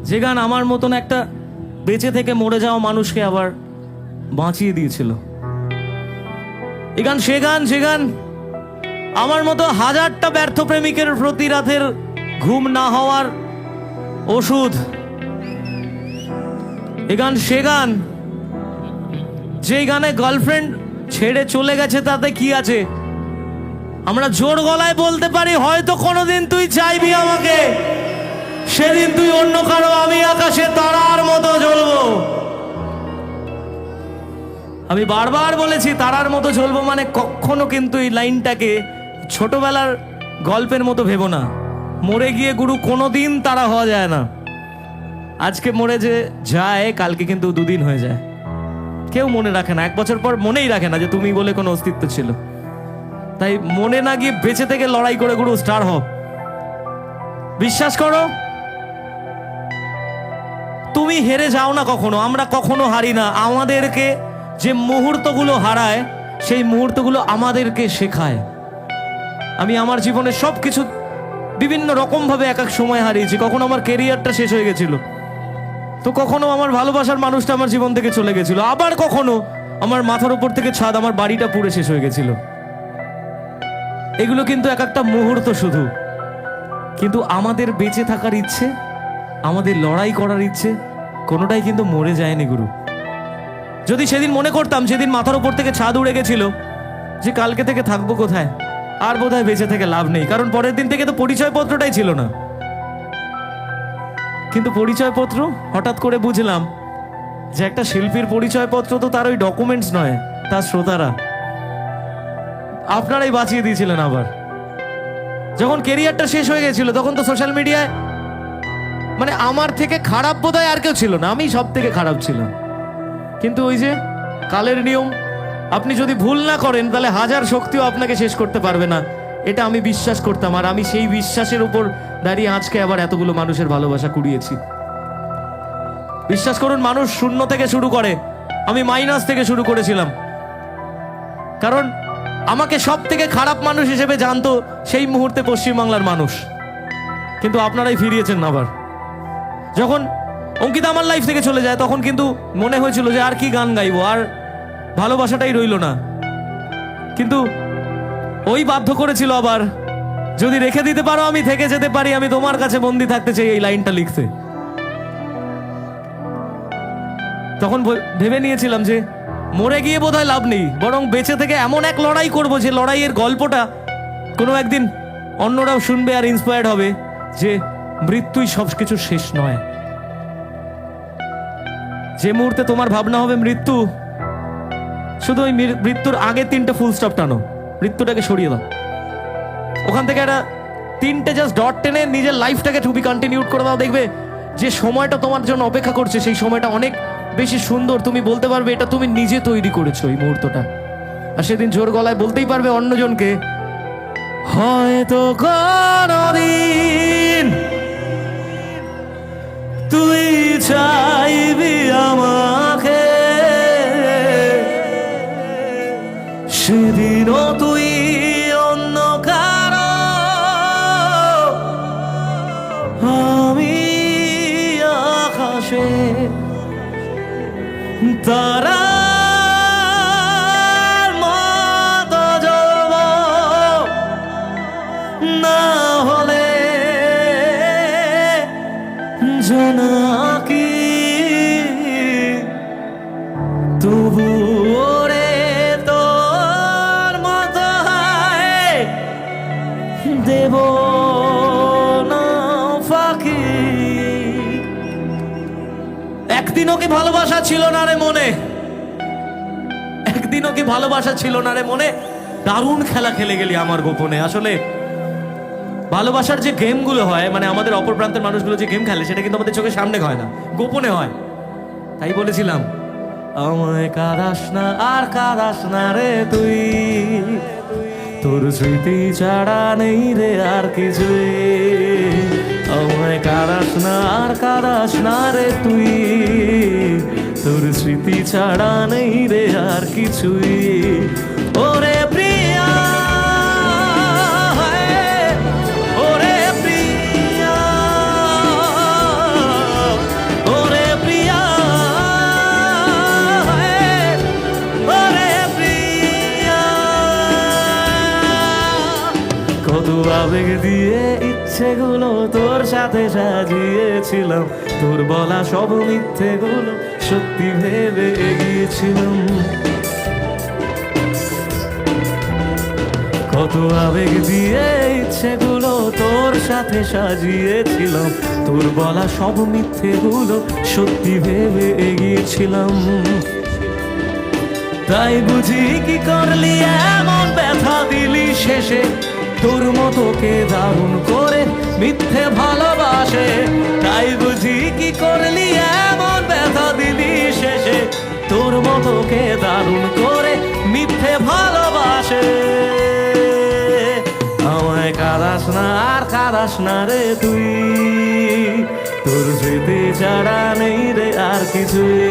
যে গান আমার মতন একটা বেঁচে থেকে মরে যাওয়া মানুষকে আবার বাঁচিয়ে দিয়েছিল। এই গান সে গান, যে গান আমার মতো হাজারটা ব্যর্থ প্রেমিকের প্রতি রাতের ঘুম না হওয়ার ওষুধ। এই গান সে গান, যেই গানে গার্লফ্রেন্ড ছেড়ে চলে গেছে তাতে কি আছে, আমরা জোর গলায় বলতে পারি হয়তো কোনোদিন তুই চাইবি আমাকে, সেদিন তুই অন্য কারো, আমি আকাশে তারার মতো জ্বলবো। আমি বারবার বলেছি তারার মতো জ্বলবো মানে কখনো কিন্তু এই লাইনটাকে ছোটবেলার গল্পের মতো ভেবো না। মরে গিয়ে গুরু কোনোদিন তারা হওয়া যায় না। আজকে মরে যে যায় কালকে কিন্তু দুদিন হয়ে যায়। কেউ মনে রাখে না, 1 বছর পর মনেই রাখে না যে তুমি বলে কোনো অস্তিত্ব ছিল। তাই মনে না গিয়ে বেঁচে থেকে লড়াই করে গুরু স্টার হও। বিশ্বাস করো তুমি হেরে যাও না কখনো, আমরা কখনো হারি না। আমাদেরকে যে মুহূর্তগুলো হারায় সেই মুহূর্তগুলো আমাদেরকে শেখায়। আমি আমার জীবনে সবকিছু বিভিন্ন রকম ভাবে এক এক সময় হারিয়েছি। কখনো আমার কেরিয়ারটা শেষ হয়ে গেছিল, তো কখনো আমার ভালোবাসার মানুষটা আমার জীবন থেকে চলে গেছিল, আবার কখনো আমার মাথার উপর থেকে ছাদ, আমার বাড়িটা পুরো শেষ হয়ে গেছিল। এগুলো কিন্তু এক একটা মুহূর্ত শুধু, কিন্তু আমাদের বেঁচে থাকার ইচ্ছে, আমাদের লড়াই করার ইচ্ছে কোনোটাই কিন্তু মরে যায়নি গুরু। যদি সেদিন মনে করতাম, যেদিন মাথার উপর থেকে ছাদ উড়ে গেছিল, যে কালকে থেকে থাকবো কোথায়, আর বোধহয় বেঁচে থেকে লাভ নেই, কারণ পরের দিন থেকে তো পরিচয়পত্রটাই ছিল না। কিন্তু পরিচয়পত্র হঠাৎ করে বুঝলাম যে একটা শিল্পীর পরিচয়পত্র তো তার ওই ডকুমেন্টস নয়, তার শ্রোতারা। আপনারাই বাঁচিয়ে দিয়েছিলেন। আবার যখন কেরিয়ারটা শেষ হয়ে গেছিল তখন তো সোশ্যাল মিডিয়ায় মানে আমার থেকে খারাপ বোধহয় আর কেউ ছিল না, আমি সব থেকে খারাপ ছিলাম। কিন্তু ওই যে কালের নিয়ম, আপনি যদি ভুল না করেন তাহলে হাজার শক্তিও আপনাকে শেষ করতে পারবে না, এটা আমি বিশ্বাস করতাম। আর আমি সেই বিশ্বাসের উপর দাঁড়িয়ে আজকে আবার এতগুলো মানুষের ভালোবাসা কুড়িয়েছি। বিশ্বাস করুন, মানুষ শূন্য থেকে শুরু করে, আমি মাইনাস থেকে শুরু করেছিলাম। কারণ আমাকে সব থেকে খারাপ মানুষ হিসেবে জানতো সেই মুহূর্তে পশ্চিমবাংলার মানুষ, কিন্তু আপনারাই ফিরিয়েছেন আবার। যখন অঙ্কিতা আমার লাইফ থেকে চলে যায় তখন কিন্তু মনে হয়েছিল যে আর কি গান গাইবো, আর ভালোবাসাটাই রইল না। কিন্তু ওই বাধ্য করেছিল আবার, যদি রেখে দিতে পারো আমি থেকে যেতে পারি, আমি তোমার কাছে বন্দি থাকতে চাই, এই লাইনটা লিখতে। তখন ভেবে নিয়েছিলাম যে মরে গিয়ে বোধহয় লাভ নেই, বরং বেঁচে থেকে এমন এক লড়াই করব যে লড়াইয়ের গল্পটা কোনো একদিন অন্যরাও শুনবে আর ইন্সপায়ার্ড হবে যে মৃত্যুই সবকিছু শেষ নয়। যে মুহূর্তে তোমার ভাবনা হবে মৃত্যু, শুধু ওই মৃত্যুর আগে 3টে ফুল স্টপ টানো, মৃত্যুটাকে সরিয়ে দাও। ওখান থেকে একটা 3টে জাস্ট ডট টেনে নিজের লাইফটাকে টু বি কন্টিনিউড করে দাও। দেখবে যে সময়টা তোমার জন্য অপেক্ষা করছে সেই সময়টা অনেক বেশি সুন্দর। তুমি বলতে পারবে এটা তুমি নিজে তৈরি করেছো এই মুহূর্তটা, আর সেদিন জোর গলায় বলতেই পারবে অন্যজনকে, হয়তো কোনদিন তুই চাইবি আমাকে, সেদিনও তুই অন্য কারো, আমি আকাশে তারার মতো জ্বলবো, না হলে জোনাকি তবু ওরে তোর মতো দেব না ফাঁকি। একদিনও কি ভালোবাসা ছিল না রে মনে, একদিনও কি ভালোবাসা ছিল না রে মনে, দারুণ খেলা খেলে গেলি আমার গোপনে। আসলে ভালোবাসার যে গেমগুলো হয়, মানে আমাদের অপর প্রান্তের মানুষগুলো যে গেম খেলে, সেটা কিন্তু আমাদের চোখের সামনে হয় না, গোপনে হয়। তাই বলেছিলাম, আমায় কাঁদাস না আর কাঁদাস না রে তুই, তোর স্মৃতি ছাড়া নেই রে আর কিছুই। আমায় কাঁদাস না আর কাঁদাস না রে তুই, তোর স্মৃতি ছাড়া নেই রে আর কিছুই। ওরে প্রিয়া, ওরে প্রিয়া, আবেগ দিয়ে ইচ্ছেগুলো তোর সাথে সাজিয়েছিলাম, তোর বলা সব মিথ্যেগুলো সত্যি ভেবে এগিয়েছিলাম। কত আবেগ দিয়ে ইচ্ছেগুলো তোর সাথে সাজিয়েছিলাম, তোর বলা সব মিথ্যেগুলো সত্যি ভেবে এগিয়েছিলাম। তাই বুঝি কি করলি এমন ব্যথা দিলি শেষে, তোর মতো কে দারুণ করে মিথ্যে ভালোবাসে। তাই বুঝি কি করলি এমন ব্যথা দিলি শেষে, তোর মতো কে দারুণ করে মিথ্যে ভালোবাসে। আমায় কাঁদাস না আর কাঁদাস না রে তুই, তোর স্মৃতি ছাড়া নেই রে আর কিছুই।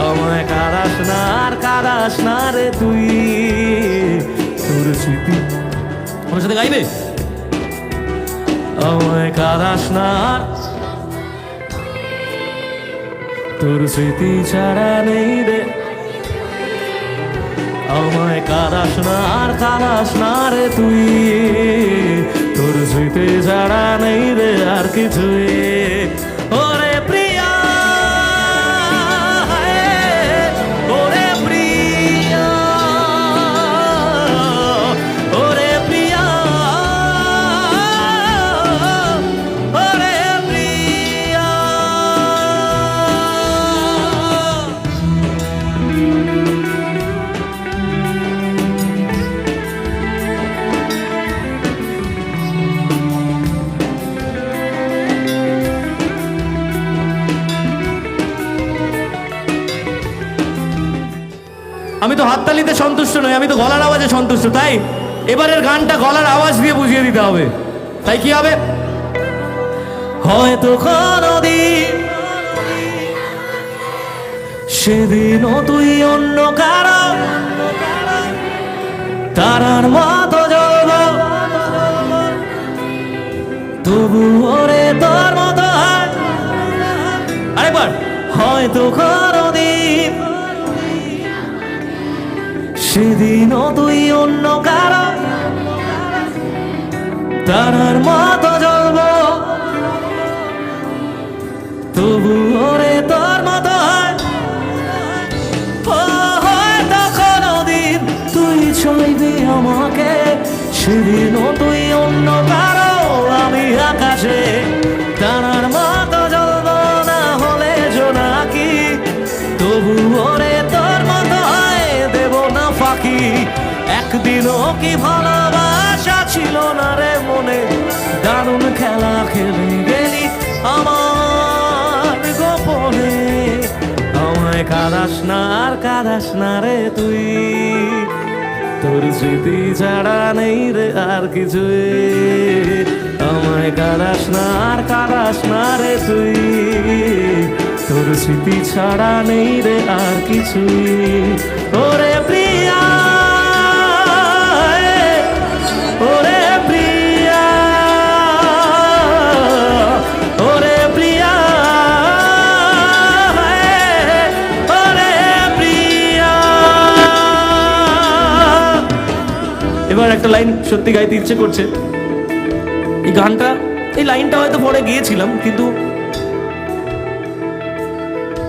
আমায় কাঁদাস না আর কাঁদাস না রে তুই, তোর স্মৃতি। আমার সাথে গাইবে? আমায় কাঁদাস না আর, তোর স্মৃতি ছাড়া নেই রে। আমায় কাঁদাস না আর কাঁদাস না রে তুই, তোর স্মৃতি ছাড়া নেই রে আর কিছুই। ওরে প্রিয়া, ওরে প্রিয়া, ওরে প্রিয়া, ওরে প্রিয়া। আমি তো হাততালিতে সন্তুষ্ট নই, আমি তো গলার আওয়াজে সন্তুষ্ট। তাই এবারের গানটা গলার আওয়াজ দিয়ে বুঝিয়ে দিতে হবে। তাই কি হবে? হয়তো কোনদিন সেদিনও তুই অন্য কারো তারার মতো জ্বলব, তবু ওরে তোর মতো হয়। আরেকবার। হয়তো কোনদিন সেদিনও তুই অন্য কারো তারার মতো জ্বলব, তবু ওরে তোর মতো হয়। হয়তো কোনদিন তুই চাইবি আমাকে, সেদিনও তুই অন্য কারো, আমি আকাশে তারার মতো জ্বলব, না হলে জোনাকি, তবু ওরে তোর মতো হয়, দেব না ফাঁকি। একদিনও কি ভালোবাসা ছিল না রে মনে, দারুণ খেলা খেলে গেলি আমার গোপনে। আমায় কাঁদাস না আর কাঁদাস না রে তুই, তোর স্মৃতি ছাড়া নেই রে আর কিছুই। আমায় কাঁদাস না আর কাঁদাস না রে তুই, তোর স্মৃতি ছাড়া নেই রে আর কিছুই। ওরে প্রিয়া, ওরে প্রিয়া, ওরে প্রিয়া, ওরে প্রিয়া। এবার একটা লাইন সত্যি গাইতে ইচ্ছে করছে। এই গানটা, এই লাইনটা হয়তো পরে গিয়েছিলাম, কিন্তু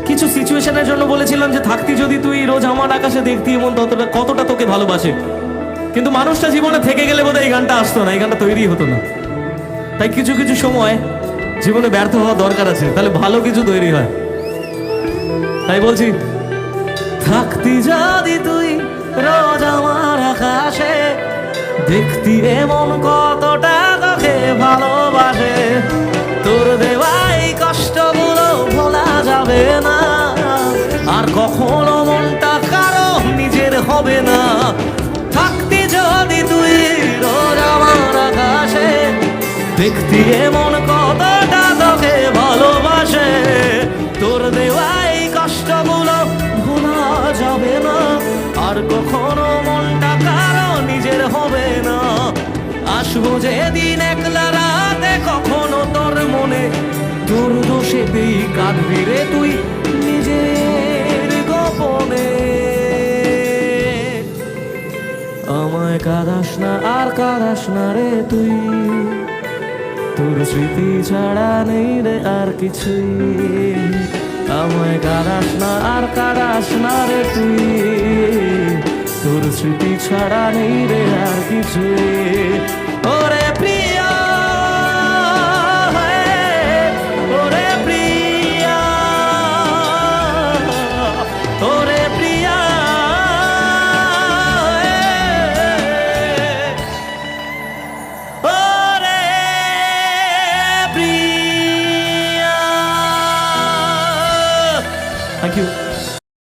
কিছু সিচুয়েশনের জন্য বলেছিলাম যে থাকতি যদি তুই রোজ আমার আকাশে দেখতি এমন কতটা তোকে ভালোবাসে। কিন্তু মানুষটা জীবনে থেকে গেলে বোধহয় এই গানটা আসতো না, এই গানটা তৈরি হতো না। তাই কিছু কিছু সময় জীবনে ব্যর্থ হওয়া দরকার আছে, তাহলে ভালো কিছু তৈরি হয়। তাই বলছি, থাকতি যদি তুই রোজ আমার আকাশে দেখতি এমন কতটা তোকে ভালোবাসে, তোর দেওয়া এই কষ্টগুলো ভোলা যাবে না, আর কখনো মনটা কারো নিজের হবে না। থাকতি যদি তুই রোজ আমার আকাশে দেখতি এমন কতটা তোকে ভালোবাসে, তোর দেওয়া এই কষ্টগুলো ভোলা যাবে না, আর কখনো মনটা কারো নিজের হবে না। আসবো যেদিন একলা রাতে, কখনো তোর মনে তোর দোষেতেই কাঁদবি রে তুই নিজের গোপনে। আমায় আমায় কাঁদাস না আর কাঁদাস না রে তুই, তোর স্মৃতি ছাড়া নেই রে আর কিছুই। আমায় কাঁদাস না আর কাঁদাস না রে তুই, তোর স্মৃতি ছাড়া নেই রে আর কিছুই।